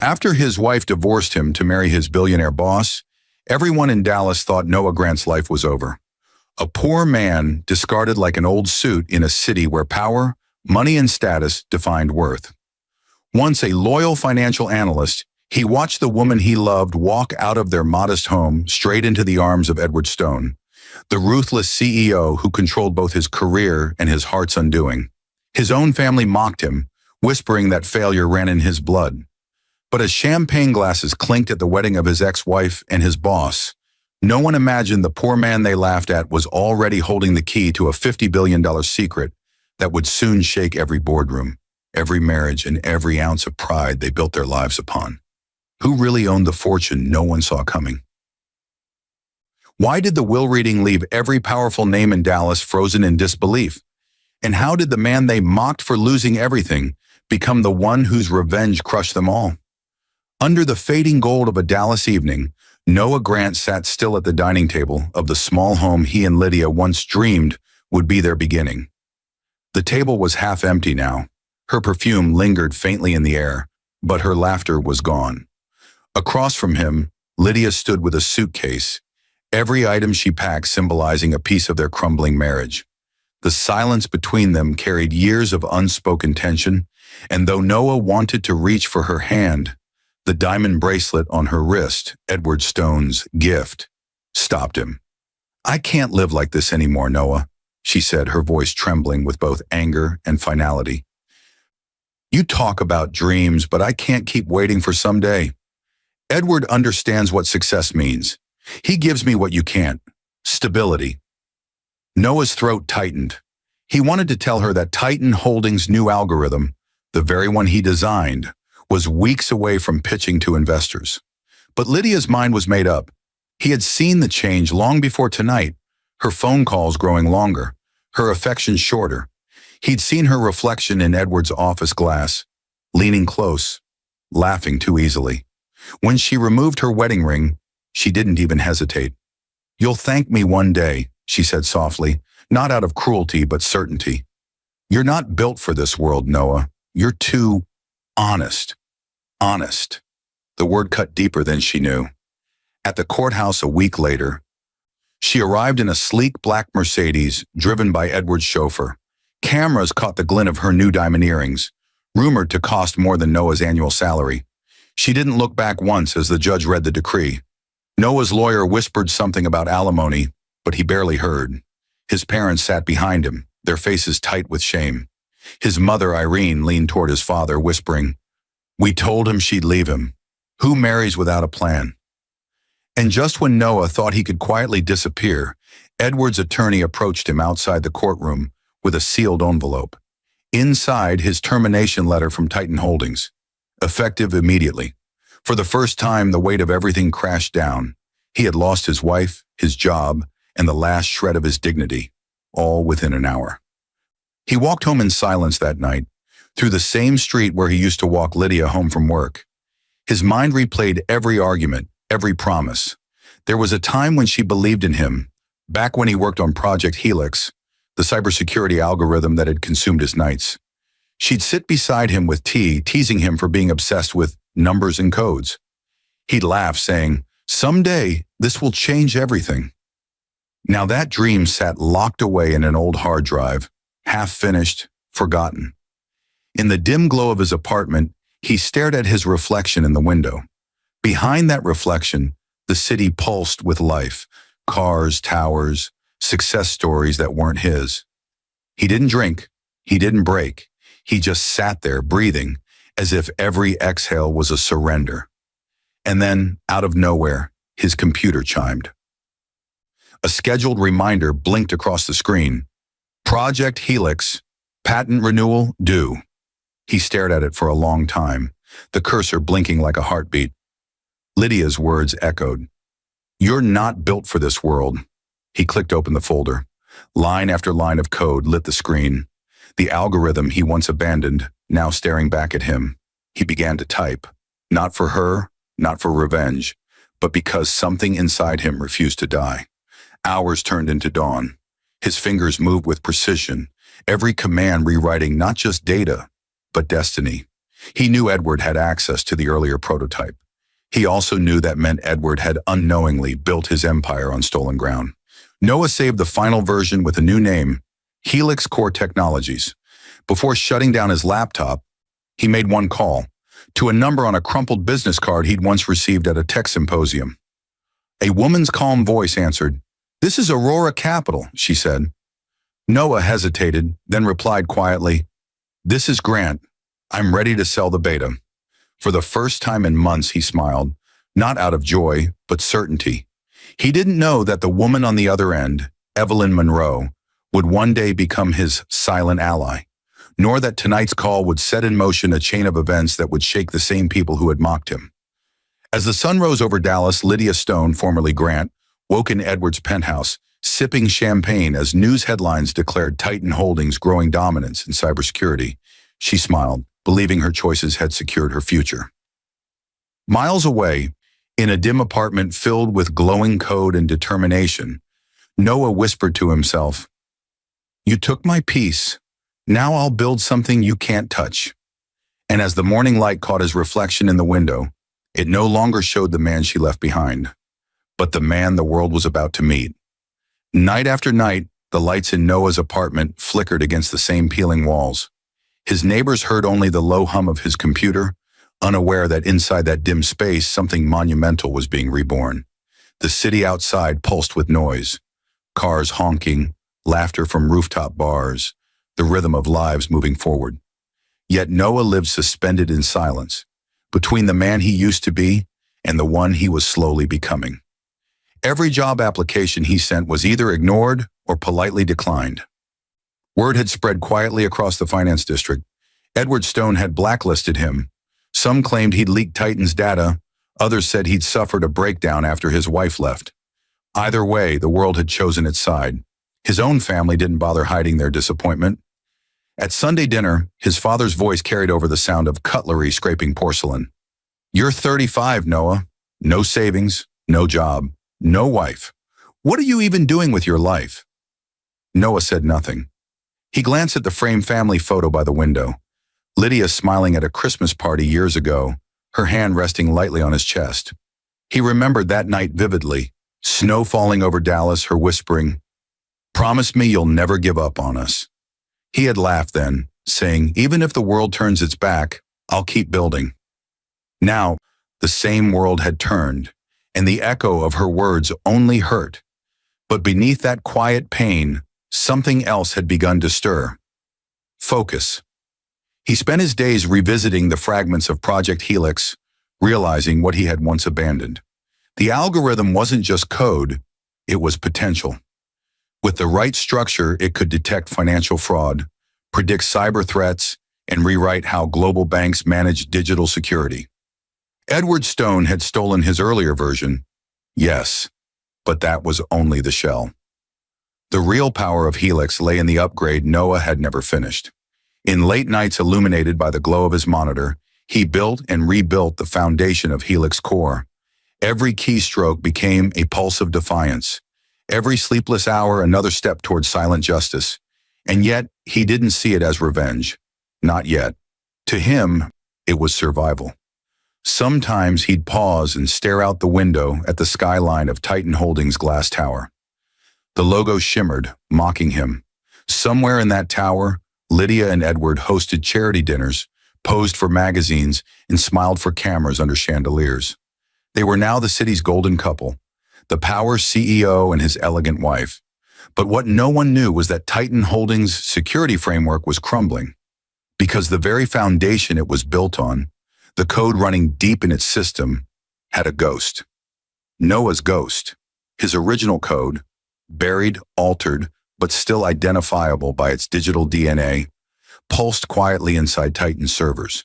After his wife divorced him to marry his billionaire boss, everyone in Dallas thought Noah Grant's life was over. A poor man discarded like an old suit in a city where power, money, and status defined worth. Once a loyal financial analyst, he watched the woman he loved walk out of their modest home straight into the arms of Edward Stone, the ruthless CEO who controlled both his career and his heart's undoing. His own family mocked him, whispering that failure ran in his blood. But as champagne glasses clinked at the wedding of his ex-wife and his boss, no one imagined the poor man they laughed at was already holding the key to a $50 billion secret that would soon shake every boardroom, every marriage, and every ounce of pride they built their lives upon. Who really owned the fortune no one saw coming? Why did the will reading leave every powerful name in Dallas frozen in disbelief? And how did the man they mocked for losing everything become the one whose revenge crushed them all? Under the fading gold of a Dallas evening, Noah Grant sat still at the dining table of the small home he and Lydia once dreamed would be their beginning. The table was half empty now. Her perfume lingered faintly in the air, but her laughter was gone. Across from him, Lydia stood with a suitcase, every item she packed symbolizing a piece of their crumbling marriage. The silence between them carried years of unspoken tension, and though Noah wanted to reach for her hand, the diamond bracelet on her wrist, Edward Stone's gift, stopped him. "I can't live like this anymore, Noah," she said, her voice trembling with both anger and finality. "You talk about dreams, but I can't keep waiting for someday. Edward understands what success means. He gives me what you can't: stability." Noah's throat tightened. He wanted to tell her that Titan Holdings' new algorithm, the very one he designed, was weeks away from pitching to investors. But Lydia's mind was made up. He had seen the change long before tonight, her phone calls growing longer, her affection shorter. He'd seen her reflection in Edward's office glass, leaning close, laughing too easily. When she removed her wedding ring, she didn't even hesitate. "You'll thank me one day," she said softly, not out of cruelty but certainty. "You're not built for this world, Noah. You're too honest." Honest. The word cut deeper than she knew. At the courthouse a week later, she arrived in a sleek black Mercedes driven by Edward's chauffeur. Cameras caught the glint of her new diamond earrings, rumored to cost more than Noah's annual salary. She didn't look back once as the judge read the decree. Noah's lawyer whispered something about alimony, but he barely heard. His parents sat behind him, their faces tight with shame. His mother, Irene, leaned toward his father, whispering, "We told him she'd leave him. Who marries without a plan?" And just when Noah thought he could quietly disappear, Edward's attorney approached him outside the courtroom with a sealed envelope. Inside, his termination letter from Titan Holdings, effective immediately. For the first time, the weight of everything crashed down. He had lost his wife, his job, and the last shred of his dignity, all within an hour. He walked home in silence that night, through the same street where he used to walk Lydia home from work. His mind replayed every argument, every promise. There was a time when she believed in him, back when he worked on Project Helix, the cybersecurity algorithm that had consumed his nights. She'd sit beside him with tea, teasing him for being obsessed with numbers and codes. He'd laugh, saying, "Someday, this will change everything." Now that dream sat locked away in an old hard drive, half finished, forgotten. In the dim glow of his apartment, he stared at his reflection in the window. Behind that reflection, the city pulsed with life, cars, towers, success stories that weren't his. He didn't drink, he didn't break, he just sat there breathing as if every exhale was a surrender. And then, out of nowhere, his computer chimed. A scheduled reminder blinked across the screen. Project Helix, patent renewal due. He stared at it for a long time, the cursor blinking like a heartbeat. Lydia's words echoed. "You're not built for this world." He clicked open the folder. Line after line of code lit the screen. The algorithm he once abandoned, now staring back at him. He began to type, not for her, not for revenge, but because something inside him refused to die. Hours turned into dawn. His fingers moved with precision, every command rewriting not just data, but destiny. He knew Edward had access to the earlier prototype. He also knew that meant Edward had unknowingly built his empire on stolen ground. Noah saved the final version with a new name, Helix Core Technologies. Before shutting down his laptop, he made one call to a number on a crumpled business card he'd once received at a tech symposium. A woman's calm voice answered. "This is Aurora Capital," she said. Noah hesitated, then replied quietly, "This is Grant. I'm ready to sell the beta." For the first time in months, he smiled, not out of joy, but certainty. He didn't know that the woman on the other end, Evelyn Monroe, would one day become his silent ally, nor that tonight's call would set in motion a chain of events that would shake the same people who had mocked him. As the sun rose over Dallas, Lydia Stone, formerly Grant, woke in Edward's penthouse, sipping champagne as news headlines declared Titan Holdings' growing dominance in cybersecurity. She smiled, believing her choices had secured her future. Miles away, in a dim apartment filled with glowing code and determination, Noah whispered to himself, "You took my peace. Now I'll build something you can't touch." And as the morning light caught his reflection in the window, it no longer showed the man she left behind, but the man the world was about to meet. Night after night, the lights in Noah's apartment flickered against the same peeling walls. His neighbors heard only the low hum of his computer, unaware that inside that dim space something monumental was being reborn. The city outside pulsed with noise, cars honking, laughter from rooftop bars, the rhythm of lives moving forward. Yet Noah lived suspended in silence, between the man he used to be and the one he was slowly becoming. Every job application he sent was either ignored or politely declined. Word had spread quietly across the finance district. Edward Stone had blacklisted him. Some claimed he'd leaked Titan's data. Others said he'd suffered a breakdown after his wife left. Either way, the world had chosen its side. His own family didn't bother hiding their disappointment. At Sunday dinner, his father's voice carried over the sound of cutlery scraping porcelain. "You're 35, Noah. No savings, no job, no wife. What are you even doing with your life?" Noah said nothing. He glanced at the framed family photo by the window. Lydia smiling at a Christmas party years ago, her hand resting lightly on his chest. He remembered that night vividly, snow falling over Dallas, her whispering, "Promise me you'll never give up on us." He had laughed then, saying, "Even if the world turns its back, I'll keep building." Now, the same world had turned, and the echo of her words only hurt. But beneath that quiet pain, something else had begun to stir. Focus. He spent his days revisiting the fragments of Project Helix, realizing what he had once abandoned. The algorithm wasn't just code, it was potential. With the right structure, it could detect financial fraud, predict cyber threats, and rewrite how global banks manage digital security. Edward Stone had stolen his earlier version, yes, but that was only the shell. The real power of Helix lay in the upgrade Noah had never finished. In late nights illuminated by the glow of his monitor, he built and rebuilt the foundation of Helix Core. Every keystroke became a pulse of defiance. Every sleepless hour another step toward silent justice. And yet, he didn't see it as revenge. Not yet. To him, it was survival. Sometimes he'd pause and stare out the window at the skyline of Titan Holdings' glass tower. The logo shimmered, mocking him. Somewhere in that tower, Lydia and Edward hosted charity dinners, posed for magazines, and smiled for cameras under chandeliers. They were now the city's golden couple, the power CEO and his elegant wife. But what no one knew was that Titan Holdings' security framework was crumbling, because the very foundation it was built on, the code running deep in its system, had a ghost. Noah's ghost, his original code, buried, altered, but still identifiable by its digital DNA, pulsed quietly inside Titan's servers.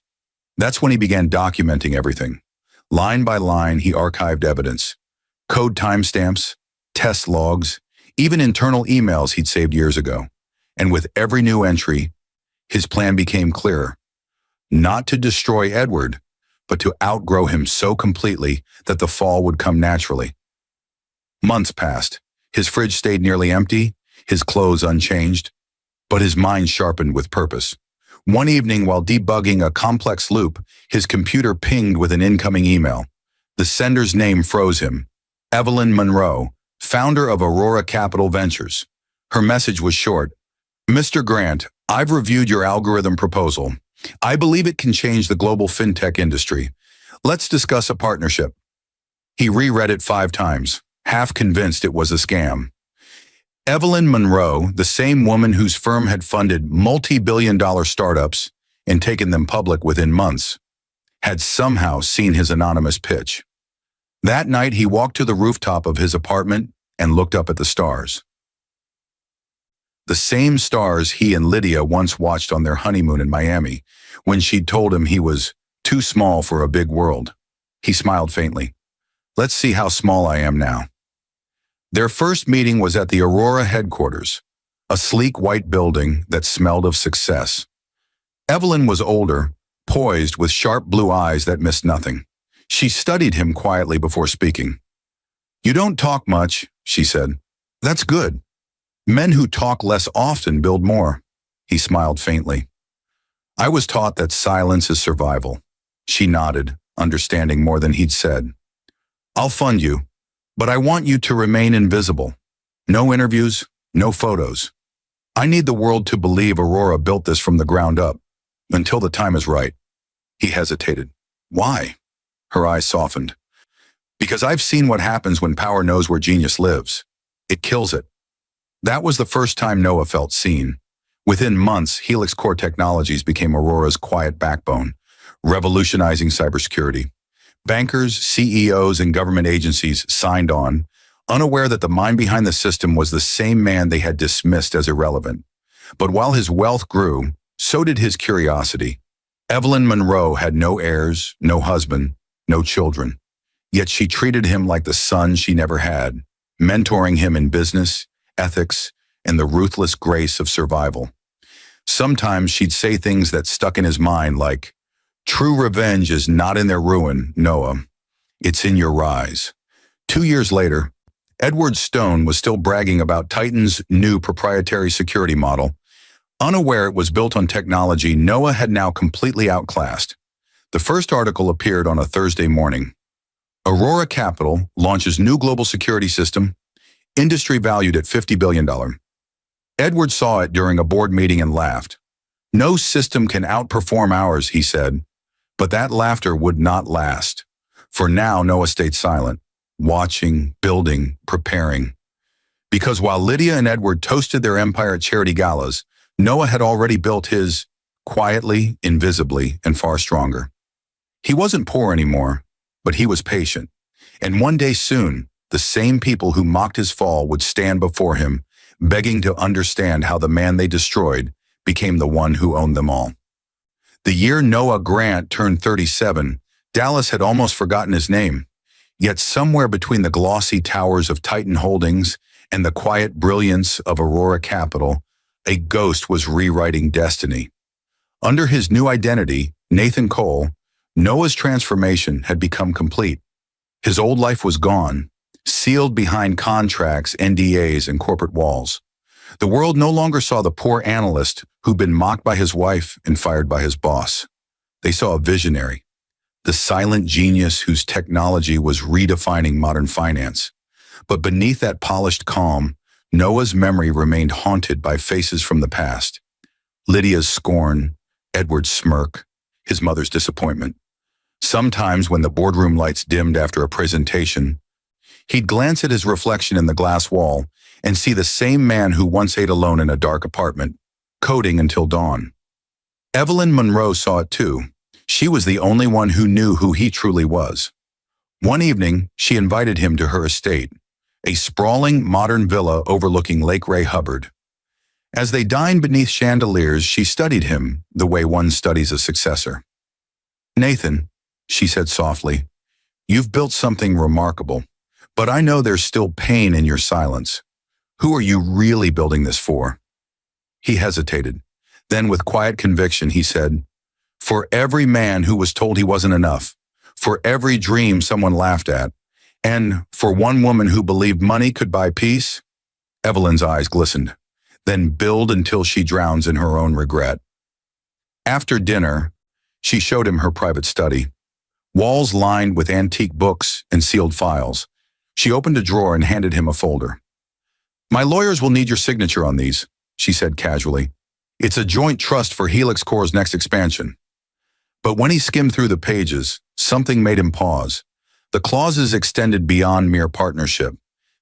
That's when he began documenting everything. Line by line, he archived evidence, code timestamps, test logs, even internal emails he'd saved years ago. And with every new entry, his plan became clearer. Not to destroy Edward, but to outgrow him so completely that the fall would come naturally. Months passed. His fridge stayed nearly empty, his clothes unchanged, but his mind sharpened with purpose. One evening, while debugging a complex loop, his computer pinged with an incoming email. The sender's name froze him. Evelyn Monroe, founder of Aurora Capital Ventures. Her message was short. Mr. Grant, I've reviewed your algorithm proposal. I believe it can change the global fintech industry. Let's discuss a partnership. He reread it 5 times, half convinced it was a scam. Evelyn Monroe, the same woman whose firm had funded multi-billion-dollar startups and taken them public within months, had somehow seen his anonymous pitch. That night, he walked to the rooftop of his apartment and looked up at the stars. The same stars he and Lydia once watched on their honeymoon in Miami, when she'd told him he was too small for a big world. He smiled faintly. Let's see how small I am now. Their first meeting was at the Aurora headquarters, a sleek white building that smelled of success. Evelyn was older, poised with sharp blue eyes that missed nothing. She studied him quietly before speaking. You don't talk much, she said. That's good. Men who talk less often build more. He smiled faintly. I was taught that silence is survival. She nodded, understanding more than he'd said. I'll fund you, but I want you to remain invisible. No interviews, no photos. I need the world to believe Aurora built this from the ground up, until the time is right. He hesitated. Why? Her eyes softened. Because I've seen what happens when power knows where genius lives. It kills it. That was the first time Noah felt seen. Within months, Helix Core Technologies became Aurora's quiet backbone, revolutionizing cybersecurity. Bankers, CEOs, and government agencies signed on, unaware that the mind behind the system was the same man they had dismissed as irrelevant. But while his wealth grew, so did his curiosity. Evelyn Monroe had no heirs, no husband, no children. Yet she treated him like the son she never had, mentoring him in business, ethics, and the ruthless grace of survival. Sometimes she'd say things that stuck in his mind like, "True revenge is not in their ruin, Noah. It's in your rise." 2 years later, Edward Stone was still bragging about Titan's new proprietary security model. Unaware it was built on technology Noah had now completely outclassed. The first article appeared on a Thursday morning. Aurora Capital launches new global security system, industry valued at $50 billion. Edward saw it during a board meeting and laughed. No system can outperform ours, he said. But that laughter would not last. For now, Noah stayed silent, watching, building, preparing. Because while Lydia and Edward toasted their empire at charity galas, Noah had already built his, quietly, invisibly, and far stronger. He wasn't poor anymore, but he was patient. And one day soon, the same people who mocked his fall would stand before him, begging to understand how the man they destroyed became the one who owned them all. The year Noah Grant turned 37, Dallas had almost forgotten his name. Yet somewhere between the glossy towers of Titan Holdings and the quiet brilliance of Aurora Capital, a ghost was rewriting destiny. Under his new identity, Nathan Cole, Noah's transformation had become complete. His old life was gone, sealed behind contracts, NDAs, and corporate walls. The world no longer saw the poor analyst who'd been mocked by his wife and fired by his boss. They saw a visionary, the silent genius whose technology was redefining modern finance. But beneath that polished calm, Noah's memory remained haunted by faces from the past. Lydia's scorn, Edward's smirk, his mother's disappointment. Sometimes when the boardroom lights dimmed after a presentation, he'd glance at his reflection in the glass wall and see the same man who once ate alone in a dark apartment, coding until dawn. Evelyn Monroe saw it too. She was the only one who knew who he truly was. One evening, she invited him to her estate, a sprawling modern villa overlooking Lake Ray Hubbard. As they dined beneath chandeliers, she studied him the way one studies a successor. "Nathan," she said softly, "you've built something remarkable, but I know there's still pain in your silence. Who are you really building this for?" He hesitated. Then with quiet conviction, he said, "For every man who was told he wasn't enough, for every dream someone laughed at, and for one woman who believed money could buy peace." Evelyn's eyes glistened. "Then build until she drowns in her own regret." After dinner, she showed him her private study. Walls lined with antique books and sealed files. She opened a drawer and handed him a folder. "My lawyers will need your signature on these," she said casually. "It's a joint trust for Helix Corp's next expansion." But when he skimmed through the pages, something made him pause. The clauses extended beyond mere partnership.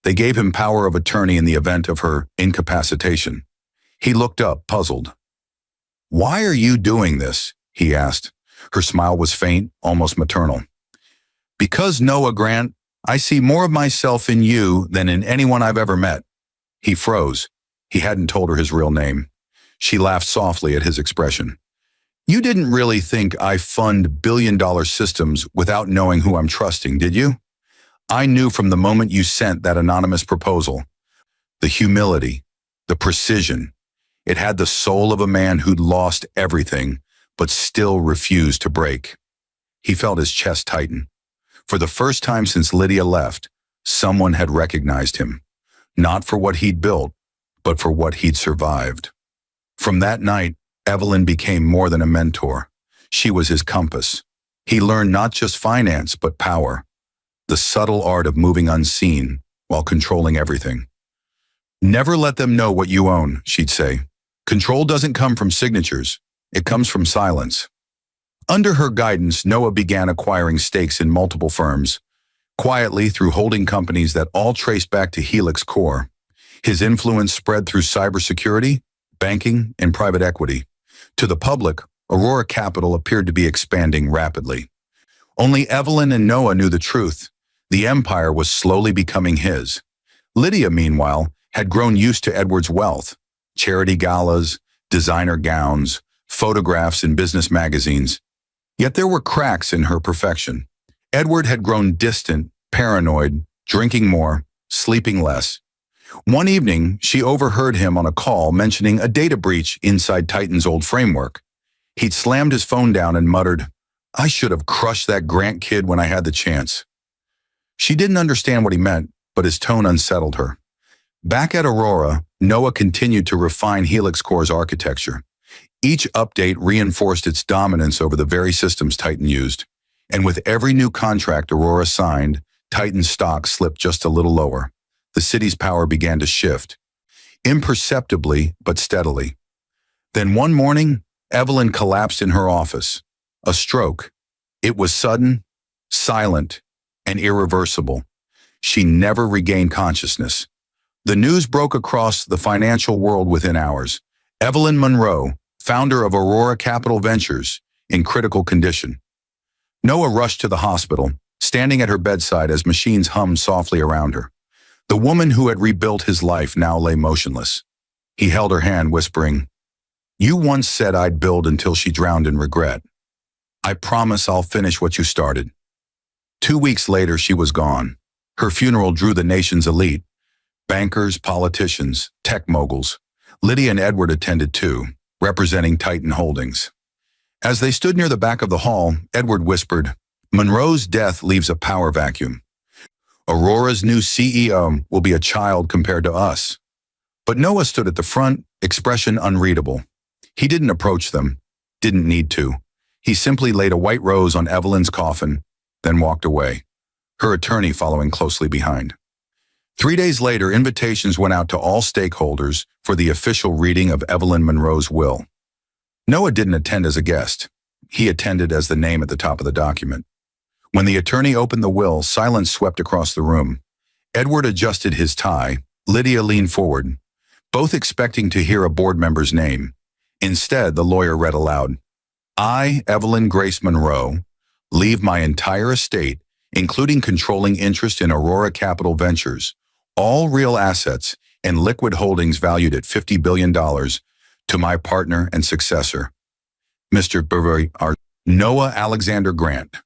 They gave him power of attorney in the event of her incapacitation. He looked up, puzzled. "Why are you doing this?" he asked. Her smile was faint, almost maternal. "Because, Noah Grant, I see more of myself in you than in anyone I've ever met." He froze. He hadn't told her his real name. She laughed softly at his expression. "You didn't really think I fund billion-dollar systems without knowing who I'm trusting, did you? I knew from the moment you sent that anonymous proposal. The humility, the precision. It had the soul of a man who'd lost everything, but still refused to break." He felt his chest tighten. For the first time since Lydia left, someone had recognized him. Not for what he'd built, but for what he'd survived. From that night, Evelyn became more than a mentor. She was his compass. He learned not just finance, but power. The subtle art of moving unseen while controlling everything. "Never let them know what you own," she'd say. "Control doesn't come from signatures. It comes from silence." Under her guidance, Noah began acquiring stakes in multiple firms, quietly through holding companies that all traced back to Helix Corp. His influence spread through cybersecurity, banking, and private equity. To the public, Aurora Capital appeared to be expanding rapidly. Only Evelyn and Noah knew the truth. The empire was slowly becoming his. Lydia, meanwhile, had grown used to Edward's wealth. Charity galas, designer gowns, photographs in business magazines. Yet there were cracks in her perfection. Edward had grown distant, paranoid, drinking more, sleeping less. One evening, she overheard him on a call mentioning a data breach inside Titan's old framework. He'd slammed his phone down and muttered, "I should have crushed that Grant kid when I had the chance." She didn't understand what he meant, but his tone unsettled her. Back at Aurora, Noah continued to refine Helix Corp's architecture. Each update reinforced its dominance over the very systems Titan used. And with every new contract Aurora signed, Titan's stock slipped just a little lower. The city's power began to shift, imperceptibly but steadily. Then one morning, Evelyn collapsed in her office. A stroke. It was sudden, silent, and irreversible. She never regained consciousness. The news broke across the financial world within hours. Evelyn Monroe, founder of Aurora Capital Ventures, in critical condition. Noah rushed to the hospital, standing at her bedside as machines hummed softly around her. The woman who had rebuilt his life now lay motionless. He held her hand, whispering, "You once said I'd build until she drowned in regret. I promise I'll finish what you started." 2 weeks later, she was gone. Her funeral drew the nation's elite. Bankers, politicians, tech moguls. Lydia and Edward attended too, representing Titan Holdings. As they stood near the back of the hall, Edward whispered, "Monroe's death leaves a power vacuum. Aurora's new CEO will be a child compared to us." But Noah stood at the front, expression unreadable. He didn't approach them, didn't need to. He simply laid a white rose on Evelyn's coffin, then walked away, her attorney following closely behind. 3 days later, invitations went out to all stakeholders for the official reading of Evelyn Monroe's will. Noah didn't attend as a guest. He attended as the name at the top of the document. When the attorney opened the will, silence swept across the room. Edward adjusted his tie. Lydia leaned forward, both expecting to hear a board member's name. Instead, the lawyer read aloud, "I, Evelyn Grace Monroe, leave my entire estate, including controlling interest in Aurora Capital Ventures, all real assets, and liquid holdings valued at $50 billion, to my partner and successor, Mr. Noah Alexander Grant."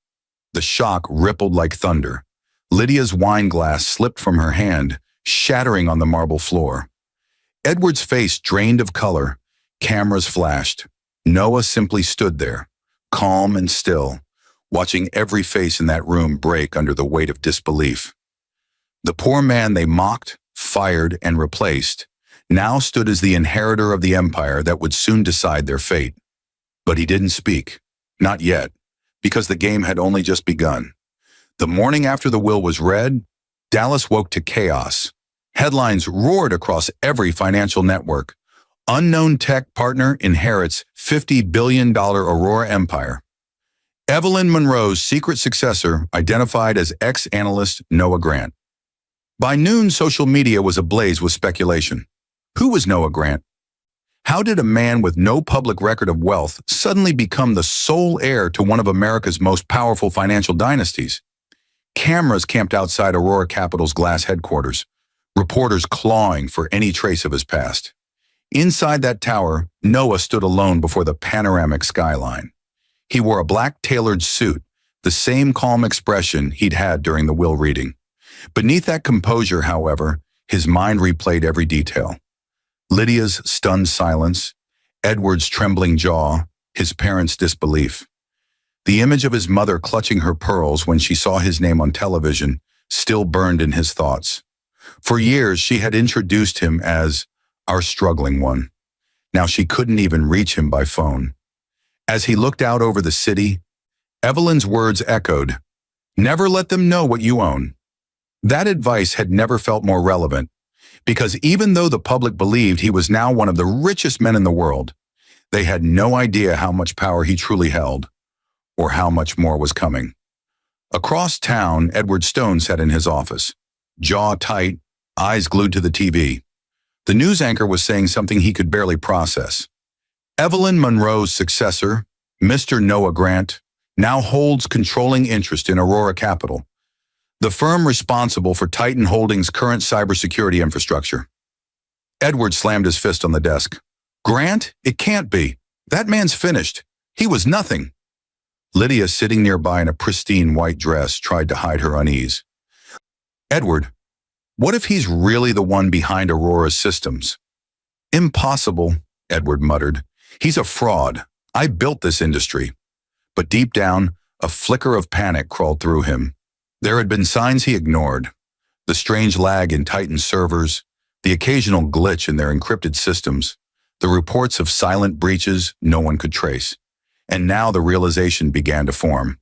The shock rippled like thunder. Lydia's wine glass slipped from her hand, shattering on the marble floor. Edward's face drained of color. Cameras flashed. Noah simply stood there, calm and still, watching every face in that room break under the weight of disbelief. The poor man they mocked, fired, and replaced now stood as the inheritor of the empire that would soon decide their fate. But he didn't speak. Not yet, because the game had only just begun. The morning after the will was read, Dallas woke to chaos. Headlines roared across every financial network. Unknown tech partner inherits $50 billion Aurora empire. Evelyn Monroe's secret successor identified as ex-analyst Noah Grant. By noon, social media was ablaze with speculation. Who was Noah Grant? How did a man with no public record of wealth suddenly become the sole heir to one of America's most powerful financial dynasties? Cameras camped outside Aurora Capital's glass headquarters, reporters clawing for any trace of his past. Inside that tower, Noah stood alone before the panoramic skyline. He wore a black tailored suit, the same calm expression he'd had during the will reading. Beneath that composure, however, his mind replayed every detail. Lydia's stunned silence, Edward's trembling jaw, his parents' disbelief. The image of his mother clutching her pearls when she saw his name on television still burned in his thoughts. For years, she had introduced him as our struggling one. Now she couldn't even reach him by phone. As he looked out over the city, Evelyn's words echoed, "Never let them know what you own." That advice had never felt more relevant, because even though the public believed he was now one of the richest men in the world, they had no idea how much power he truly held, or how much more was coming. Across town, Edward Stone sat in his office, jaw tight, eyes glued to the TV. The news anchor was saying something he could barely process. Evelyn Monroe's successor, Mr. Noah Grant, now holds controlling interest in Aurora Capital, the firm responsible for Titan Holdings' current cybersecurity infrastructure. Edward slammed his fist on the desk. "Grant? It can't be. That man's finished. He was nothing." Lydia, sitting nearby in a pristine white dress, tried to hide her unease. "Edward, what if he's really the one behind Aurora's systems?" "Impossible," Edward muttered. "He's a fraud. I built this industry." But deep down, a flicker of panic crawled through him. There had been signs he ignored. The strange lag in Titan servers, the occasional glitch in their encrypted systems, the reports of silent breaches no one could trace. And now the realization began to form.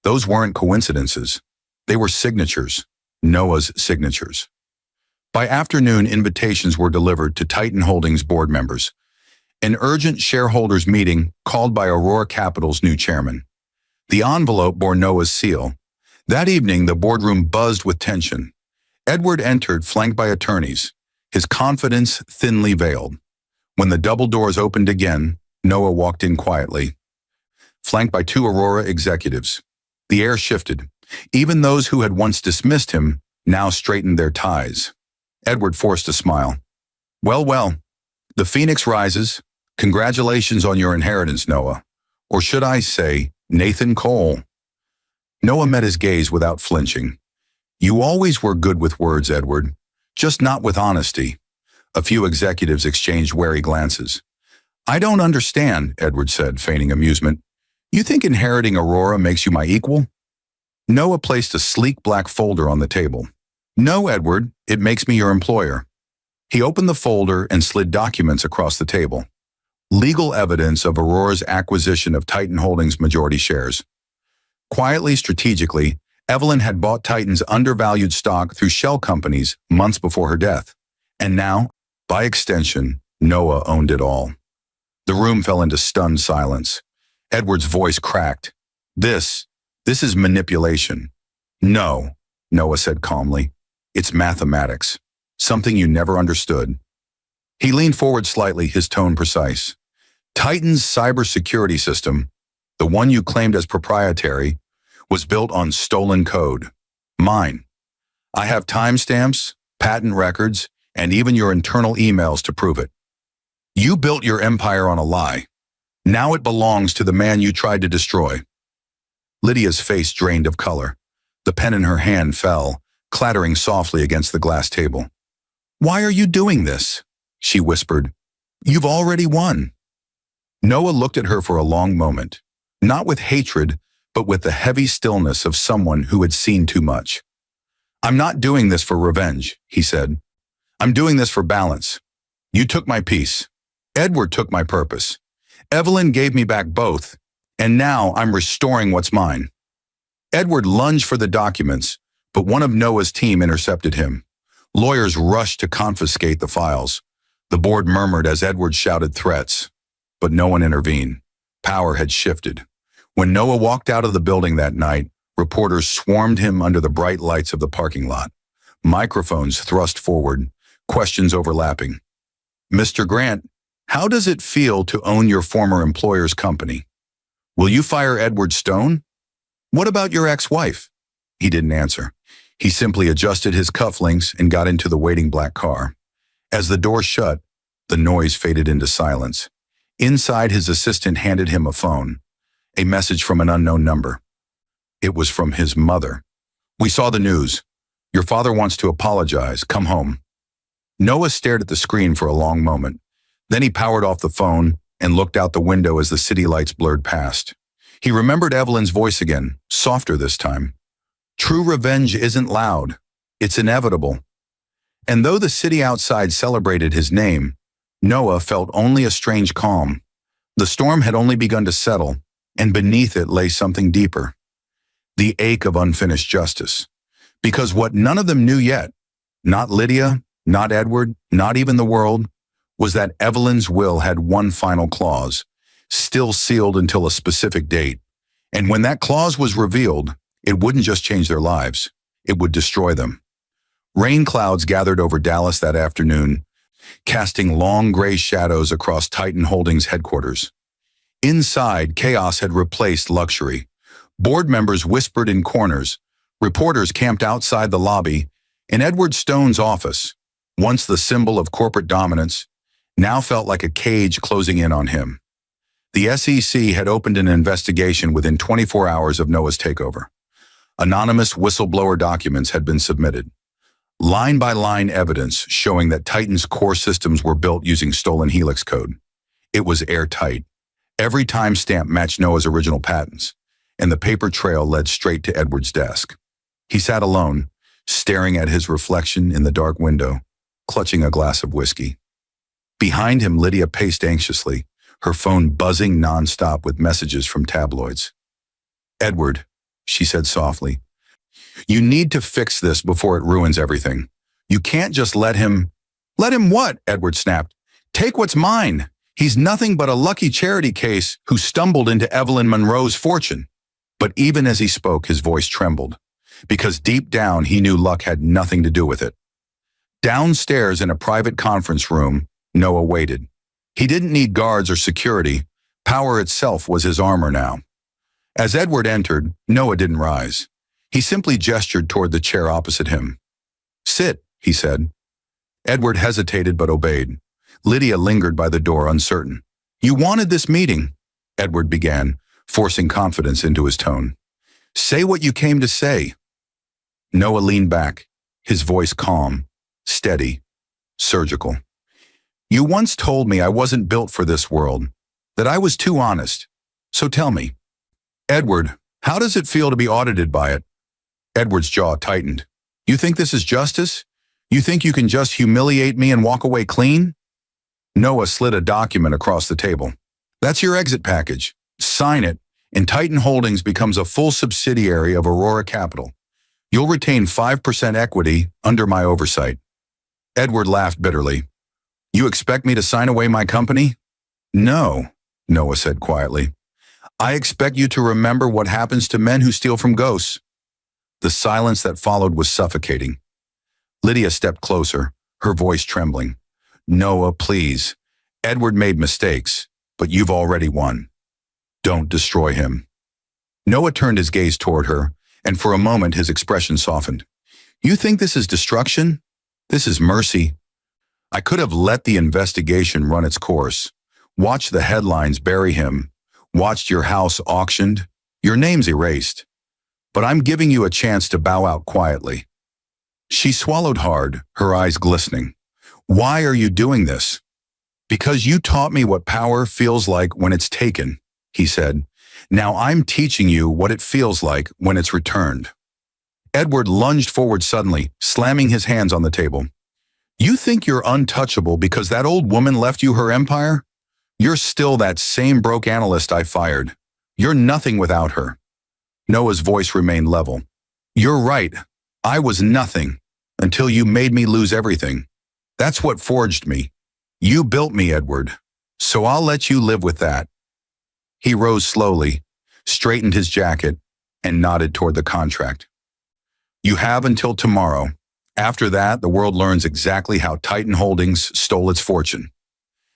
Those weren't coincidences. They were signatures, Noah's signatures. By afternoon, invitations were delivered to Titan Holdings board members. An urgent shareholders meeting called by Aurora Capital's new chairman. The envelope bore Noah's seal. That evening, the boardroom buzzed with tension. Edward entered, flanked by attorneys, his confidence thinly veiled. When the double doors opened again, Noah walked in quietly, flanked by two Aurora executives. The air shifted. Even those who had once dismissed him now straightened their ties. Edward forced a smile. Well, the phoenix rises. Congratulations on your inheritance, Noah. Or should I say, Nathan Cole." Noah met his gaze without flinching. "You always were good with words, Edward, just not with honesty." A few executives exchanged wary glances. "I don't understand," Edward said, feigning amusement. "You think inheriting Aurora makes you my equal?" Noah placed a sleek black folder on the table. "No, Edward, it makes me your employer." He opened the folder and slid documents across the table. Legal evidence of Aurora's acquisition of Titan Holdings' majority shares. Quietly, strategically, Evelyn had bought Titan's undervalued stock through shell companies months before her death. And now, by extension, Noah owned it all. The room fell into stunned silence. Edward's voice cracked. This is manipulation." "No," Noah said calmly. "It's mathematics. Something you never understood." He leaned forward slightly, his tone precise. "Titan's cybersecurity system, the one you claimed as proprietary, was built on stolen code. Mine. I have timestamps, patent records, and even your internal emails to prove it. You built your empire on a lie. Now it belongs to the man you tried to destroy." Lydia's face drained of color. The pen in her hand fell, clattering softly against the glass table. "Why are you doing this?" she whispered. "You've already won." Noah looked at her for a long moment, not with hatred, but with the heavy stillness of someone who had seen too much. "I'm not doing this for revenge," he said. "I'm doing this for balance. You took my peace. Edward took my purpose. Evelyn gave me back both, and now I'm restoring what's mine. Edward lunged for the documents, but one of Noah's team intercepted him. Lawyers rushed to confiscate the files. The board murmured as Edward shouted threats, but no one intervened. Power had shifted. When Noah walked out of the building that night, reporters swarmed him under the bright lights of the parking lot. Microphones thrust forward, questions overlapping. Mr. Grant, how does it feel to own your former employer's company? Will you fire Edward Stone? What about your ex-wife? He didn't answer. He simply adjusted his cufflinks and got into the waiting black car. As the door shut, the noise faded into silence. Inside, his assistant handed him a phone, a message from an unknown number. It was from his mother. We saw the news. Your father wants to apologize. Come home. Noah stared at the screen for a long moment. Then he powered off the phone and looked out the window as the city lights blurred past. He remembered Evelyn's voice again, softer this time. True revenge isn't loud. It's inevitable. And though the city outside celebrated his name, Noah felt only a strange calm. The storm had only begun to settle, and beneath it lay something deeper. The ache of unfinished justice. Because what none of them knew yet, not Lydia, not Edward, not even the world, was that Evelyn's will had one final clause, still sealed until a specific date. And when that clause was revealed, it wouldn't just change their lives, it would destroy them. Rain clouds gathered over Dallas that afternoon, casting long gray shadows across Titan Holdings headquarters. Inside, chaos had replaced luxury. Board members whispered in corners, reporters camped outside the lobby, and Edward Stone's office, once the symbol of corporate dominance, now felt like a cage closing in on him. The SEC had opened an investigation within 24 hours of Noah's takeover. Anonymous whistleblower documents had been submitted. Line-by-line evidence showing that Titan's core systems were built using stolen Helix code. It was airtight. Every timestamp matched Noah's original patents, and the paper trail led straight to Edward's desk. He sat alone, staring at his reflection in the dark window, clutching a glass of whiskey. Behind him, Lydia paced anxiously, her phone buzzing nonstop with messages from tabloids. Edward, she said softly, you need to fix this before it ruins everything. You can't just let him... Let him what? Edward snapped. Take what's mine. He's nothing but a lucky charity case who stumbled into Evelyn Monroe's fortune. But even as he spoke, his voice trembled, because deep down he knew luck had nothing to do with it. Downstairs in a private conference room, Noah waited. He didn't need guards or security. Power itself was his armor now. As Edward entered, Noah didn't rise. He simply gestured toward the chair opposite him. Sit, he said. Edward hesitated but obeyed. Lydia lingered by the door, uncertain. You wanted this meeting, Edward began, forcing confidence into his tone. Say what you came to say. Noah leaned back, his voice calm, steady, surgical. You once told me I wasn't built for this world, that I was too honest. So tell me, Edward, how does it feel to be audited by it? Edward's jaw tightened. You think this is justice? You think you can just humiliate me and walk away clean? Noah slid a document across the table. That's your exit package. Sign it, and Titan Holdings becomes a full subsidiary of Aurora Capital. You'll retain 5% equity under my oversight. Edward laughed bitterly. You expect me to sign away my company? No, Noah said quietly. I expect you to remember what happens to men who steal from ghosts. The silence that followed was suffocating. Lydia stepped closer, her voice trembling. Noah, please. Edward made mistakes, but you've already won. Don't destroy him. Noah turned his gaze toward her, and for a moment his expression softened. You think this is destruction? This is mercy. I could have let the investigation run its course, watched the headlines bury him, watched your house auctioned, your name's erased. But I'm giving you a chance to bow out quietly. She swallowed hard, her eyes glistening. Why are you doing this? Because you taught me what power feels like when it's taken, he said. Now I'm teaching you what it feels like when it's returned. Edward lunged forward suddenly, slamming his hands on the table. You think you're untouchable because that old woman left you her empire? You're still that same broke analyst I fired. You're nothing without her. Noah's voice remained level. You're right. I was nothing until you made me lose everything. That's what forged me. You built me, Edward. So I'll let you live with that. He rose slowly, straightened his jacket, and nodded toward the contract. You have until tomorrow. After that, the world learns exactly how Titan Holdings stole its fortune.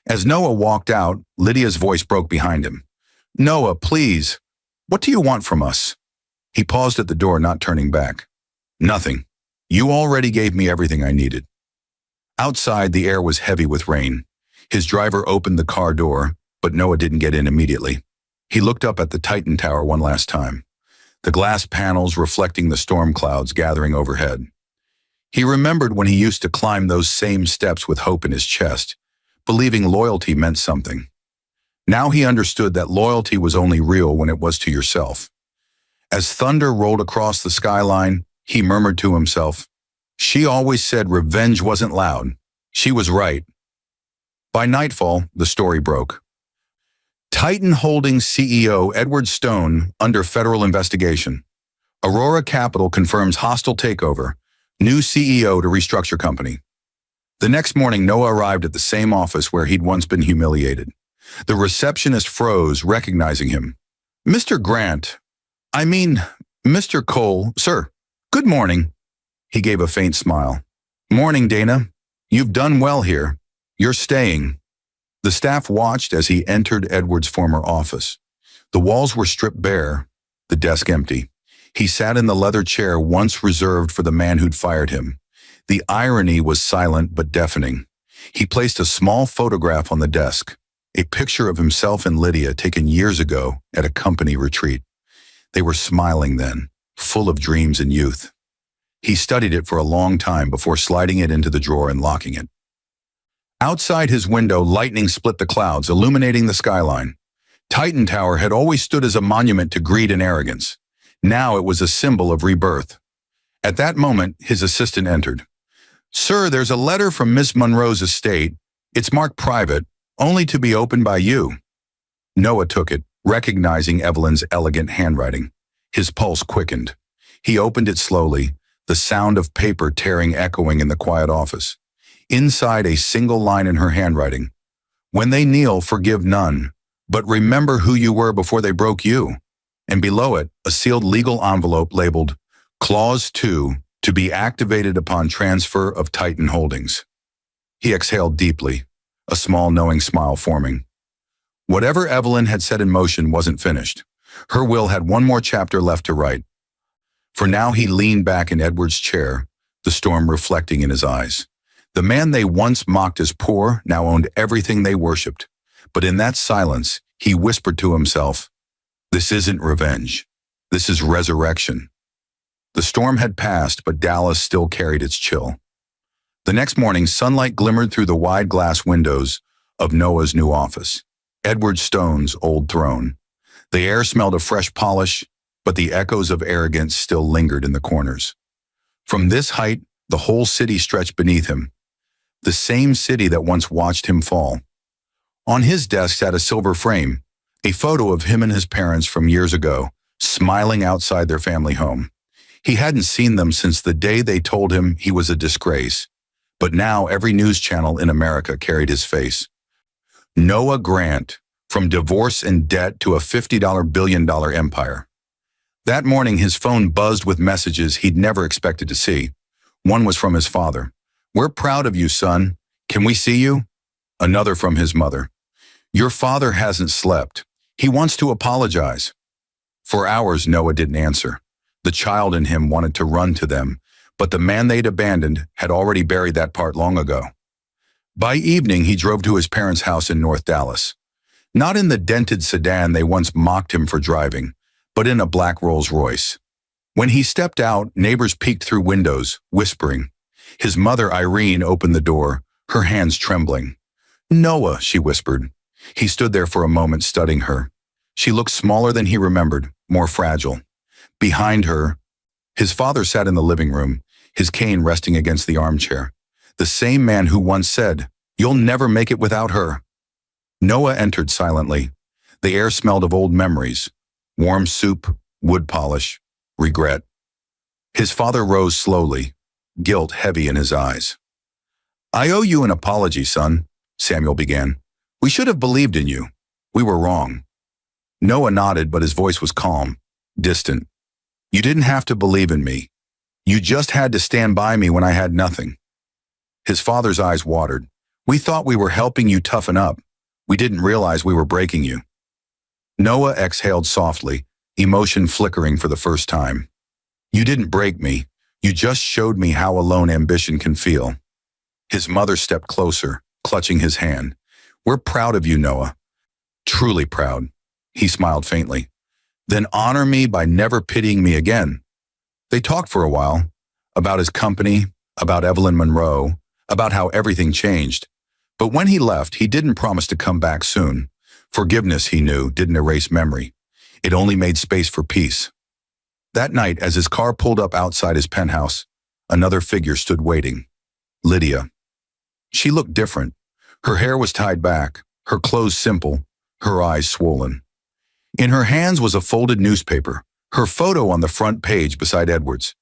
As Noah walked out, Lydia's voice broke behind him. Noah, please. What do you want from us? He paused at the door, not turning back. Nothing. You already gave me everything I needed. Outside, the air was heavy with rain. His driver opened the car door, but Noah didn't get in immediately. He looked up at the Titan Tower one last time, the glass panels reflecting the storm clouds gathering overhead. He remembered when he used to climb those same steps with hope in his chest, believing loyalty meant something. Now he understood that loyalty was only real when it was to yourself. As thunder rolled across the skyline, he murmured to himself, she always said revenge wasn't loud. She was right. By nightfall, the story broke. Titan Holdings CEO Edward Stone under federal investigation. Aurora Capital confirms hostile takeover. New CEO to restructure company. The next morning, Noah arrived at the same office where he'd once been humiliated. The receptionist froze, recognizing him. Mr. Grant, Mr. Cole, sir, good morning. He gave a faint smile. Morning, Dana. You've done well here. You're staying. The staff watched as he entered Edward's former office. The walls were stripped bare, the desk empty. He sat in the leather chair once reserved for the man who'd fired him. The irony was silent but deafening. He placed a small photograph on the desk, a picture of himself and Lydia taken years ago at a company retreat. They were smiling then, full of dreams and youth. He studied it for a long time before sliding it into the drawer and locking it. Outside his window, lightning split the clouds, illuminating the skyline. Titan Tower had always stood as a monument to greed and arrogance. Now it was a symbol of rebirth. At that moment, his assistant entered. Sir, there's a letter from Miss Monroe's estate. It's marked private, only to be opened by you. Noah took it, recognizing Evelyn's elegant handwriting. His pulse quickened. He opened it slowly, the sound of paper tearing echoing in the quiet office. Inside, a single line in her handwriting. When they kneel, forgive none, but remember who you were before they broke you. And below it, a sealed legal envelope labeled Clause 2, to be activated upon transfer of Titan Holdings. He exhaled deeply, a small knowing smile forming. Whatever Evelyn had set in motion wasn't finished. Her will had one more chapter left to write. For now he leaned back in Edward's chair, the storm reflecting in his eyes. The man they once mocked as poor now owned everything they worshipped. But in that silence, he whispered to himself, this isn't revenge. This is resurrection. The storm had passed, but Dallas still carried its chill. The next morning, sunlight glimmered through the wide glass windows of Noah's new office, Edward Stone's old throne. The air smelled of fresh polish, but the echoes of arrogance still lingered in the corners. From this height, the whole city stretched beneath him, the same city that once watched him fall. On his desk sat a silver frame, a photo of him and his parents from years ago, smiling outside their family home. He hadn't seen them since the day they told him he was a disgrace, but now every news channel in America carried his face. Noah Grant, from divorce and debt to a $50 billion empire. That morning, his phone buzzed with messages he'd never expected to see. One was from his father. We're proud of you, son. Can we see you? Another from his mother. Your father hasn't slept. He wants to apologize. For hours, Noah didn't answer. The child in him wanted to run to them, but the man they'd abandoned had already buried that part long ago. By evening, he drove to his parents' house in North Dallas. Not in the dented sedan they once mocked him for driving, but in a black Rolls-Royce. When he stepped out, neighbors peeked through windows, whispering. His mother, Irene, opened the door, her hands trembling. Noah, she whispered. He stood there for a moment, studying her. She looked smaller than he remembered, more fragile. Behind her, his father sat in the living room, his cane resting against the armchair. The same man who once said, "You'll never make it without her." Noah entered silently. The air smelled of old memories, warm soup, wood polish, regret. His father rose slowly, guilt heavy in his eyes. "I owe you an apology, son," Samuel began. "We should have believed in you. We were wrong." Noah nodded, but his voice was calm, distant. "You didn't have to believe in me. You just had to stand by me when I had nothing." His father's eyes watered. "We thought we were helping you toughen up. We didn't realize we were breaking you." Noah exhaled softly, emotion flickering for the first time. "You didn't break me. You just showed me how alone ambition can feel." His mother stepped closer, clutching his hand. "We're proud of you, Noah. Truly proud." He smiled faintly. "Then honor me by never pitying me again." They talked for a while, about his company, about Evelyn Monroe, about how everything changed. But when he left, he didn't promise to come back soon. Forgiveness, he knew, didn't erase memory. It only made space for peace. That night, as his car pulled up outside his penthouse, another figure stood waiting. Lydia. She looked different. Her hair was tied back, her clothes simple, her eyes swollen. In her hands was a folded newspaper, her photo on the front page beside Edwards.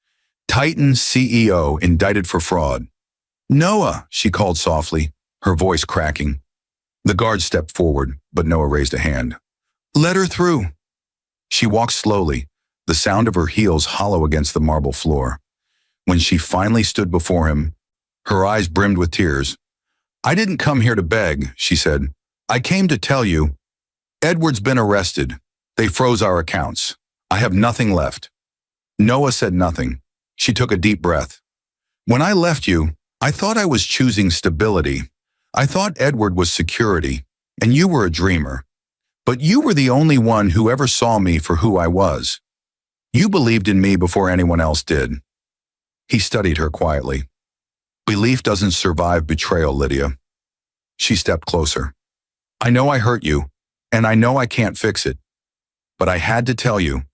Titan CEO indicted for fraud. "Noah," she called softly, her voice cracking. The guard stepped forward, but Noah raised a hand. "Let her through." She walked slowly, the sound of her heels hollow against the marble floor. When she finally stood before him, her eyes brimmed with tears. "I didn't come here to beg," she said. "I came to tell you, Edward's been arrested. They froze our accounts. I have nothing left." Noah said nothing. She took a deep breath. "When I left you, I thought I was choosing stability. I thought Edward was security, and you were a dreamer. But you were the only one who ever saw me for who I was. You believed in me before anyone else did." He studied her quietly. "Belief doesn't survive betrayal, Lydia." She stepped closer. "I know I hurt you, and I know I can't fix it. But I had to tell you,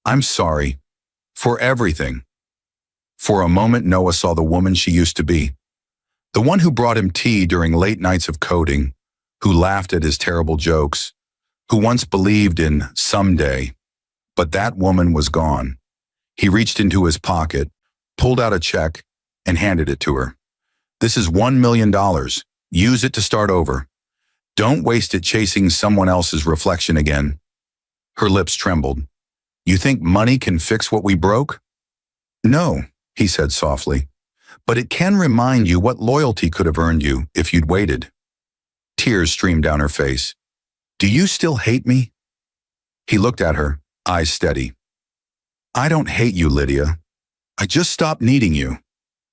I'm sorry. For everything." For a moment, Noah saw the woman she used to be. The one who brought him tea during late nights of coding, who laughed at his terrible jokes, who once believed in someday. But that woman was gone. He reached into his pocket, pulled out a check, and handed it to her. "This is $1 million. Use it to start over. Don't waste it chasing someone else's reflection again." Her lips trembled. "You think money can fix what we broke?" "No," he said softly. "But it can remind you what loyalty could have earned you if you'd waited." Tears streamed down her face. "Do you still hate me?" He looked at her, eyes steady. "I don't hate you, Lydia. I just stopped needing you."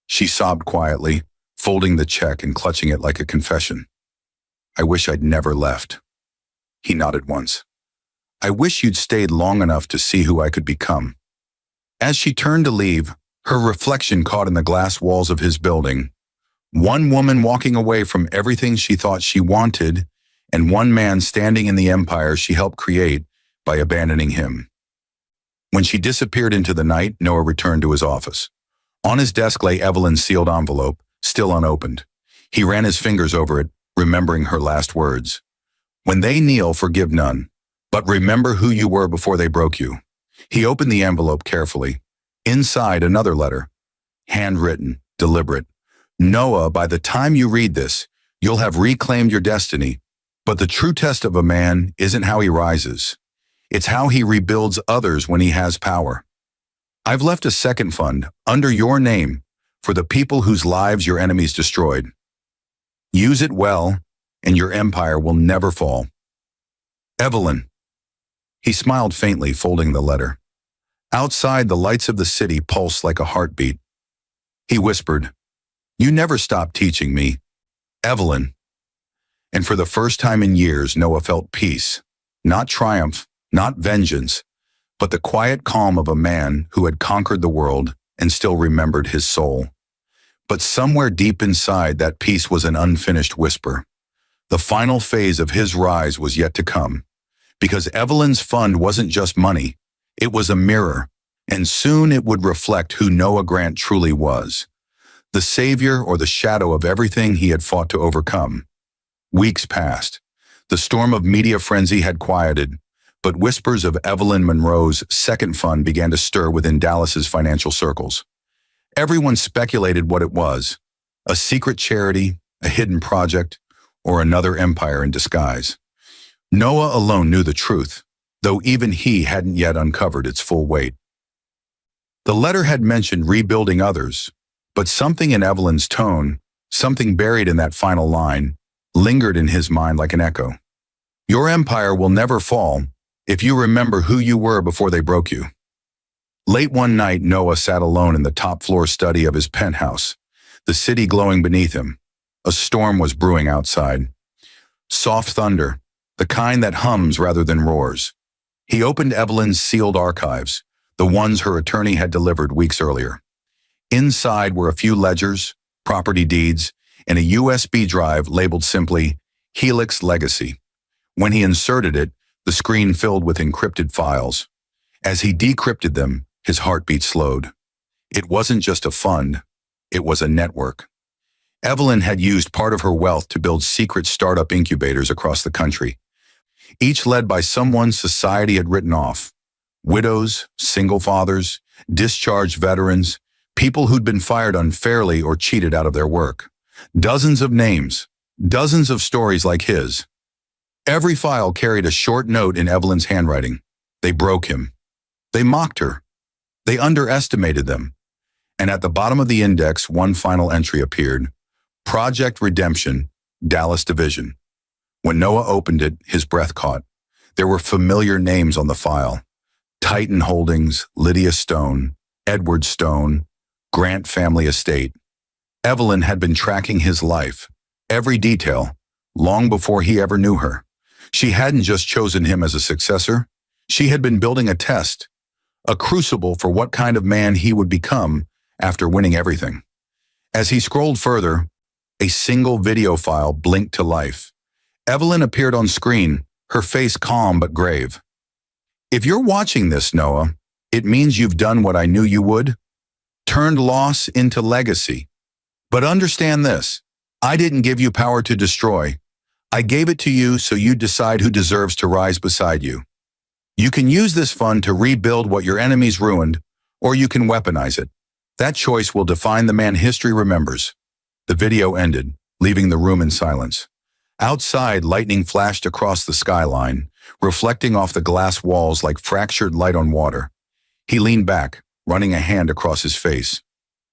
She sobbed quietly, folding the check and clutching it like a confession. "I wish I'd never left." He nodded once. "I wish you'd stayed long enough to see who I could become." As she turned to leave, her reflection caught in the glass walls of his building. One woman walking away from everything she thought she wanted, and one man standing in the empire she helped create by abandoning him. When she disappeared into the night, Noah returned to his office. On his desk lay Evelyn's sealed envelope, still unopened. He ran his fingers over it, remembering her last words. "When they kneel, forgive none, but remember who you were before they broke you." He opened the envelope carefully. Inside, another letter. Handwritten, deliberate. "Noah, by the time you read this, you'll have reclaimed your destiny. But the true test of a man isn't how he rises. It's how he rebuilds others when he has power. I've left a second fund, under your name, for the people whose lives your enemies destroyed. Use it well, and your empire will never fall. Evelyn." He smiled faintly, folding the letter. Outside, the lights of the city pulsed like a heartbeat. He whispered, "You never stopped teaching me, Evelyn." And for the first time in years, Noah felt peace, not triumph, not vengeance, but the quiet calm of a man who had conquered the world and still remembered his soul. But somewhere deep inside, that peace was an unfinished whisper. The final phase of his rise was yet to come, because Evelyn's fund wasn't just money, it was a mirror, and soon it would reflect who Noah Grant truly was, the savior or the shadow of everything he had fought to overcome. Weeks passed. The storm of media frenzy had quieted, but whispers of Evelyn Monroe's second fund began to stir within Dallas's financial circles. Everyone speculated what it was: a secret charity, a hidden project, or another empire in disguise. Noah alone knew the truth, though even he hadn't yet uncovered its full weight. The letter had mentioned rebuilding others, but something in Evelyn's tone, something buried in that final line, lingered in his mind like an echo. Your empire will never fall if you remember who you were before they broke you. Late one night, Noah sat alone in the top-floor study of his penthouse, the city glowing beneath him. A storm was brewing outside. Soft thunder, the kind that hums rather than roars. He opened Evelyn's sealed archives, the ones her attorney had delivered weeks earlier. Inside were a few ledgers, property deeds, and a USB drive labeled simply Helix Legacy. When he inserted it, the screen filled with encrypted files. As he decrypted them, his heartbeat slowed. It wasn't just a fund, it was a network. Evelyn had used part of her wealth to build secret startup incubators across the country, each led by someone society had written off. Widows, single fathers, discharged veterans, people who'd been fired unfairly or cheated out of their work. Dozens of names, dozens of stories like his. Every file carried a short note in Evelyn's handwriting. They broke him. They mocked her. They underestimated them. And at the bottom of the index, one final entry appeared: Project Redemption, Dallas Division. When Noah opened it, his breath caught. There were familiar names on the file: Titan Holdings, Lydia Stone, Edward Stone, Grant Family Estate. Evelyn had been tracking his life, every detail, long before he ever knew her. She hadn't just chosen him as a successor. She had been building a test, a crucible for what kind of man he would become after winning everything. As he scrolled further, a single video file blinked to life. Evelyn appeared on screen, her face calm but grave. If you're watching this, Noah, it means you've done what I knew you would: turned loss into legacy. But understand this: I didn't give you power to destroy. I gave it to you so you decide who deserves to rise beside you. You can use this fund to rebuild what your enemies ruined, or you can weaponize it. That choice will define the man history remembers. The video ended, leaving the room in silence. Outside, lightning flashed across the skyline, reflecting off the glass walls like fractured light on water. He leaned back, running a hand across his face.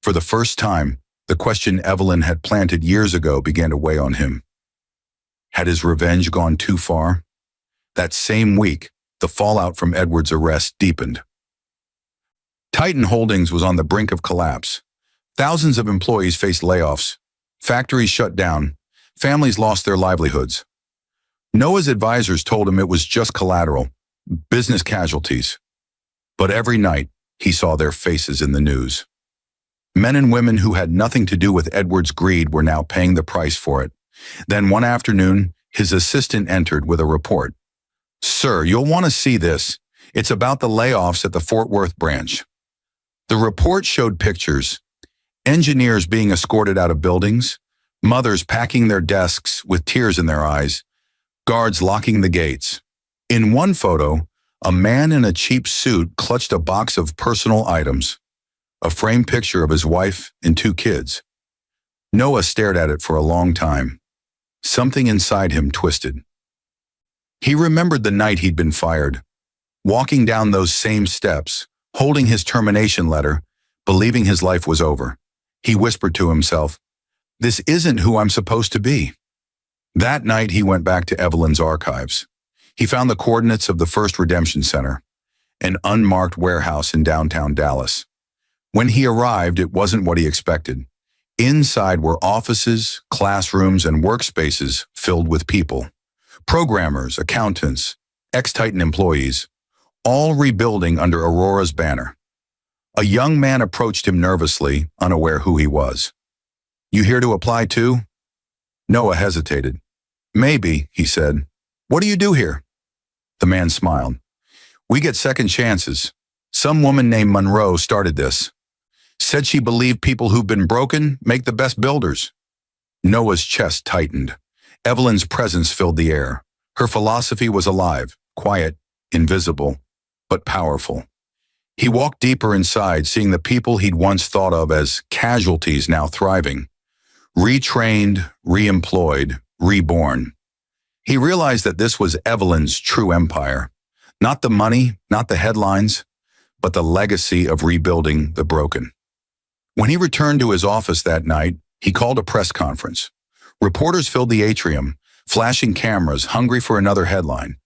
For the first time, the question Evelyn had planted years ago began to weigh on him. Had his revenge gone too far? That same week, the fallout from Edward's arrest deepened. Titan Holdings was on the brink of collapse. Thousands of employees faced layoffs. Factories shut down. Families lost their livelihoods. Noah's advisors told him it was just collateral, business casualties. But every night, he saw their faces in the news. Men and women who had nothing to do with Edward's greed were now paying the price for it. Then one afternoon, his assistant entered with a report. "Sir, you'll want to see this. It's about the layoffs at the Fort Worth branch." The report showed pictures: engineers being escorted out of buildings, mothers packing their desks with tears in their eyes, guards locking the gates. In one photo, a man in a cheap suit clutched a box of personal items, a framed picture of his wife and 2 kids. Noah stared at it for a long time. Something inside him twisted. He remembered the night he'd been fired, walking down those same steps, holding his termination letter, believing his life was over. He whispered to himself, "This isn't who I'm supposed to be." That night, he went back to Evelyn's archives. He found the coordinates of the first redemption center, an unmarked warehouse in downtown Dallas. When he arrived, it wasn't what he expected. Inside were offices, classrooms, and workspaces filled with people. Programmers, accountants, ex-Titan employees, all rebuilding under Aurora's banner. A young man approached him nervously, unaware who he was. "You here to apply too?" Noah hesitated. "Maybe," he said. "What do you do here?" The man smiled. "We get second chances. Some woman named Monroe started this. Said she believed people who've been broken make the best builders." Noah's chest tightened. Evelyn's presence filled the air. Her philosophy was alive, quiet, invisible, but powerful. He walked deeper inside, seeing the people he'd once thought of as casualties now thriving, retrained, reemployed, reborn. He realized that this was Evelyn's true empire. Not the money, not the headlines, but the legacy of rebuilding the broken. When he returned to his office that night, he called a press conference. Reporters filled the atrium, flashing cameras, hungry for another headline.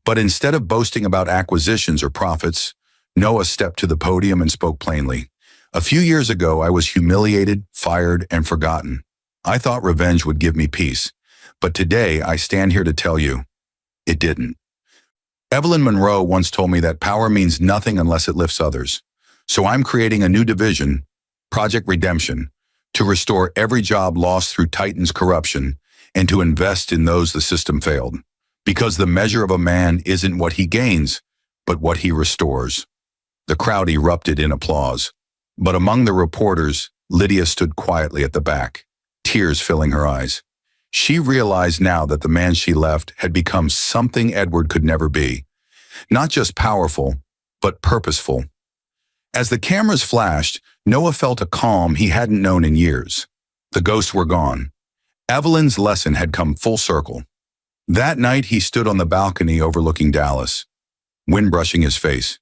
But instead of boasting about acquisitions or profits, Noah stepped to the podium and spoke plainly. A few years ago, I was humiliated, fired, and forgotten. I thought revenge would give me peace. But today, I stand here to tell you, it didn't. Evelyn Monroe once told me that power means nothing unless it lifts others. So I'm creating a new division, Project Redemption, to restore every job lost through Titan's corruption and to invest in those the system failed. Because the measure of a man isn't what he gains, but what he restores. The crowd erupted in applause. But among the reporters, Lydia stood quietly at the back, tears filling her eyes. She realized now that the man she left had become something Edward could never be. Not just powerful, but purposeful. As the cameras flashed, Noah felt a calm he hadn't known in years. The ghosts were gone. Evelyn's lesson had come full circle. That night he stood on the balcony overlooking Dallas, wind brushing his face.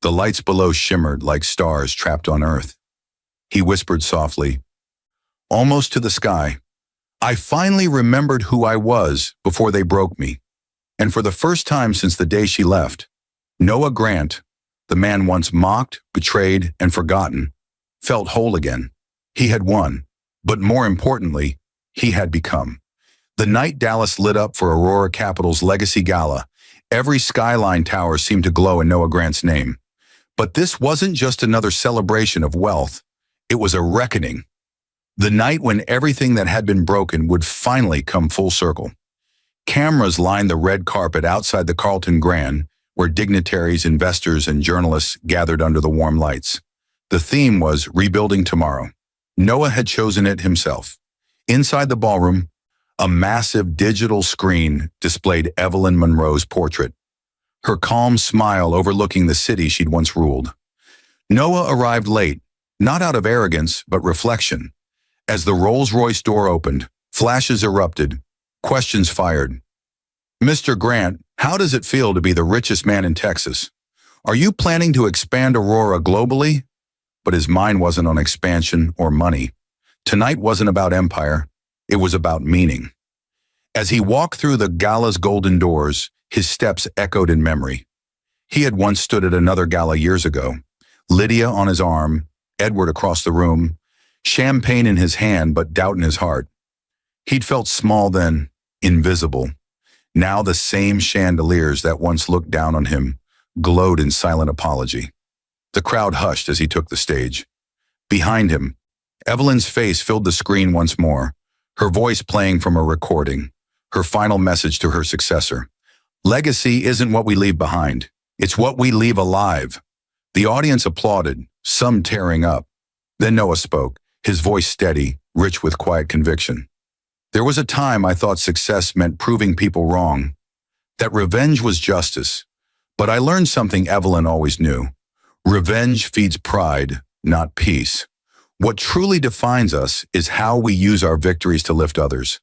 The lights below shimmered like stars trapped on earth. He whispered softly, almost to the sky, I finally remembered who I was before they broke me. And for the first time since the day she left, Noah Grant, the man once mocked, betrayed, and forgotten, felt whole again. He had won, but more importantly, he had become. The night Dallas lit up for Aurora Capital's Legacy Gala, every skyline tower seemed to glow in Noah Grant's name. But this wasn't just another celebration of wealth. It was a reckoning. The night when everything that had been broken would finally come full circle. Cameras lined the red carpet outside the Carlton Grand, where dignitaries, investors, and journalists gathered under the warm lights. The theme was Rebuilding Tomorrow. Noah had chosen it himself. Inside the ballroom, a massive digital screen displayed Evelyn Monroe's portrait, her calm smile overlooking the city she'd once ruled. Noah arrived late, not out of arrogance, but reflection. As the Rolls-Royce door opened, flashes erupted, questions fired. Mr. Grant, how does it feel to be the richest man in Texas? Are you planning to expand Aurora globally? But his mind wasn't on expansion or money. Tonight wasn't about empire. It was about meaning. As he walked through the gala's golden doors, his steps echoed in memory. He had once stood at another gala years ago, Lydia on his arm, Edward across the room, champagne in his hand but doubt in his heart. He'd felt small then, invisible. Now the same chandeliers that once looked down on him glowed in silent apology. The crowd hushed as he took the stage. Behind him, Evelyn's face filled the screen once more, her voice playing from a recording, her final message to her successor. Legacy isn't what we leave behind. It's what we leave alive. The audience applauded, some tearing up. Then Noah spoke, his voice steady, rich with quiet conviction. There was a time I thought success meant proving people wrong, that revenge was justice. But I learned something Evelyn always knew. Revenge feeds pride, not peace. What truly defines us is how we use our victories to lift others.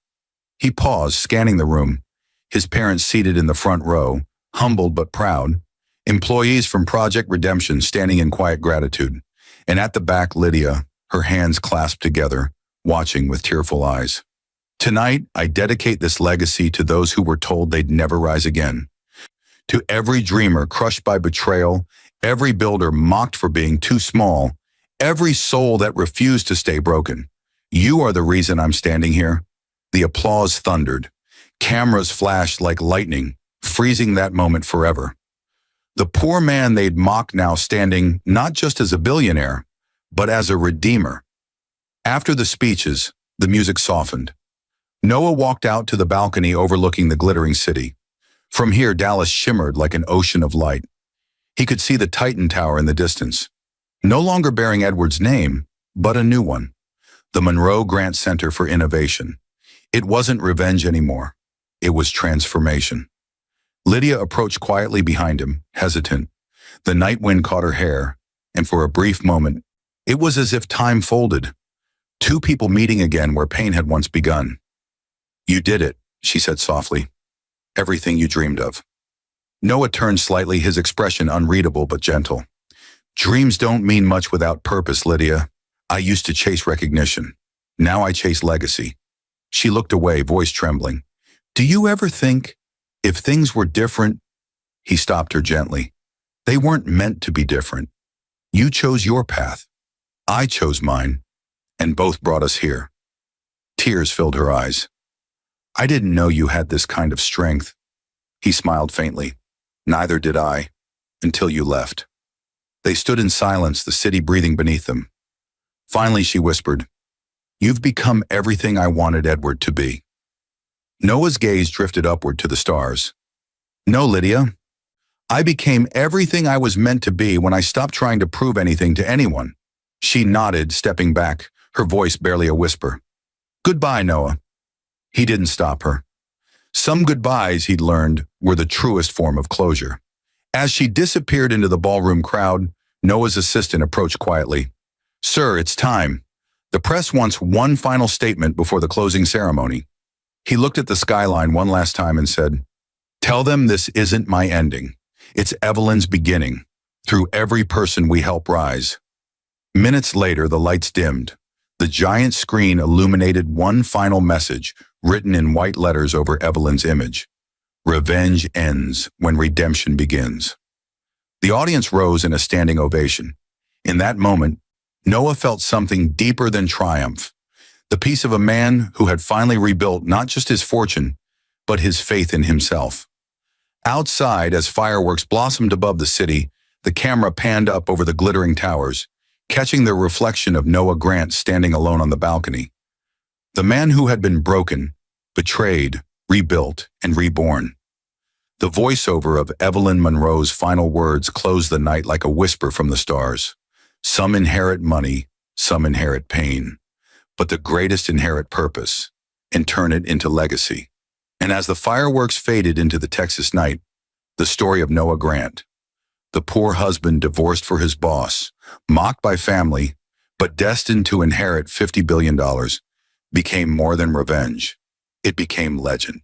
He paused, scanning the room, his parents seated in the front row, humbled but proud, employees from Project Redemption standing in quiet gratitude, and at the back Lydia, her hands clasped together, watching with tearful eyes. Tonight, I dedicate this legacy to those who were told they'd never rise again. To every dreamer crushed by betrayal, every builder mocked for being too small, every soul that refused to stay broken. You are the reason I'm standing here. The applause thundered. Cameras flashed like lightning, freezing that moment forever. The poor man they'd mocked now standing not just as a billionaire, but as a redeemer. After the speeches, the music softened. Noah walked out to the balcony overlooking the glittering city. From here, Dallas shimmered like an ocean of light. He could see the Titan Tower in the distance, no longer bearing Edward's name, but a new one, the Monroe Grant Center for Innovation. It wasn't revenge anymore. It was transformation. Lydia approached quietly behind him, hesitant. The night wind caught her hair, and for a brief moment, it was as if time folded. Two people meeting again where pain had once begun. "You did it," she said softly. "Everything you dreamed of." Noah turned slightly, his expression unreadable but gentle. "Dreams don't mean much without purpose, Lydia. I used to chase recognition. Now I chase legacy." She looked away, voice trembling. "Do you ever think, if things were different?" He stopped her gently. "They weren't meant to be different. You chose your path. I chose mine, and both brought us here." Tears filled her eyes. "I didn't know you had this kind of strength." He smiled faintly. "Neither did I, until you left." They stood in silence, the city breathing beneath them. Finally, she whispered, "You've become everything I wanted Edward to be." Noah's gaze drifted upward to the stars. "No, Lydia. I became everything I was meant to be when I stopped trying to prove anything to anyone." She nodded, stepping back, her voice barely a whisper. "Goodbye, Noah." He didn't stop her. Some goodbyes, he'd learned, were the truest form of closure. As she disappeared into the ballroom crowd, Noah's assistant approached quietly. "Sir, it's time. The press wants one final statement before the closing ceremony." He looked at the skyline one last time and said, "Tell them this isn't my ending. It's Evelyn's beginning, through every person we help rise." Minutes later, the lights dimmed. The giant screen illuminated one final message, written in white letters over Evelyn's image. "Revenge ends when redemption begins." The audience rose in a standing ovation. In that moment, Noah felt something deeper than triumph. The peace of a man who had finally rebuilt not just his fortune, but his faith in himself. Outside, as fireworks blossomed above the city, the camera panned up over the glittering towers, catching the reflection of Noah Grant standing alone on the balcony. The man who had been broken, betrayed, rebuilt, and reborn. The voiceover of Evelyn Monroe's final words closed the night like a whisper from the stars. "Some inherit money, some inherit pain, but the greatest inherit purpose and turn it into legacy." And as the fireworks faded into the Texas night, the story of Noah Grant, the poor husband divorced for his boss, mocked by family, but destined to inherit $50 billion, became more than revenge. It became legend.